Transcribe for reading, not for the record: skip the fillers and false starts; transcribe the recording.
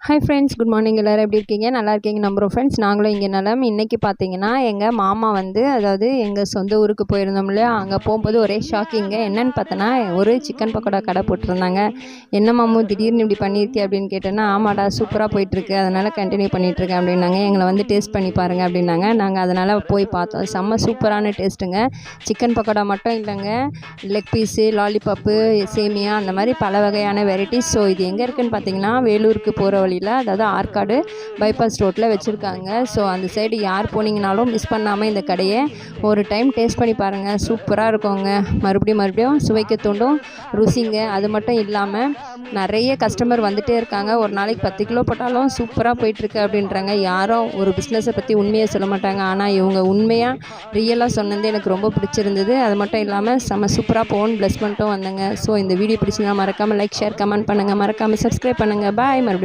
Hi friends, good morning. எல்லோரும் எப்படி இருக்கீங்க? நல்லா இருக்கீங்க நம்புகிறோம் ஃப்ரெண்ட்ஸ். நாங்களும் இங்கே நலம். இன்றைக்கி பார்த்தீங்கன்னா எங்கள் மாமா அதாவது எங்கள் சொந்த ஊருக்கு போயிருந்தோம் இல்லையா, அங்கே போகும்போது ஒரே ஷாக்கிங்க. என்னென்னு பார்த்தோன்னா ஒரு சிக்கன் பக்கோடா கடை போட்டிருந்தாங்க. என்ன மாமு திடீர்னு இப்படி பண்ணியிருக்கே அப்படின்னு கேட்டேன்னா, ஆமாடா சூப்பராக போயிட்டுருக்கு, அதனால் கண்டினியூ பண்ணிகிட்ருக்கேன் அப்படின்னாங்க. எங்களை டேஸ்ட் பண்ணி பாருங்கள் அப்படின்னாங்க. நாங்கள் அதனால் போய் பார்த்தோம். செம்ம சூப்பரான டேஸ்ட்டுங்க. சிக்கன் பக்கோடா மட்டும் இல்லைங்க, லெக் பீஸு, லாலிபாப்பு, சேமியா, அந்த மாதிரி பல வகையான வெரைட்டிஸ். ஸோ இது எங்கே இருக்குதுன்னு பார்த்தீங்கன்னா வேலூருக்கு போகிற வழி, அதாவது ஆற்காடு பைபாஸ் ரோட்டில் வச்சுருக்காங்க. ஸோ அந்த சைடு யார் போனீங்கனாலும் மிஸ் பண்ணாமல் இந்த கடையை ஒரு டைம் டேஸ்ட் பண்ணி பாருங்கள். சூப்பராக இருக்குங்க. மறுபடியும் சுவைக்க தூண்டும் ருசிங்க. அது மட்டும் இல்லாமல் நிறைய கஸ்டமர் வந்துகிட்டே இருக்காங்க. ஒரு நாளைக்கு 10 கிலோ போட்டாலும் சூப்பராக போயிட்டுருக்கு அப்படின்றாங்க. யாரும் ஒரு பிஸ்னஸை பற்றி உண்மையை சொல்ல மாட்டாங்க. ஆனால் இவங்க உண்மையாக ரியலாக சொன்னது எனக்கு ரொம்ப பிடிச்சிருந்தது. அது மட்டும் இல்லாமல் செம்ம சூப்பராக போன் ப்ளஸ் பண்ணிட்டும் வந்தேங்க. ஸோ இந்த வீடியோ பிடிச்சிருந்தா மறக்காமல் லைக், ஷேர், கமெண்ட் பண்ணுங்கள். மறக்காமல் சப்ஸ்கிரைப் பண்ணுங்கள். பாய். மறுபடியும்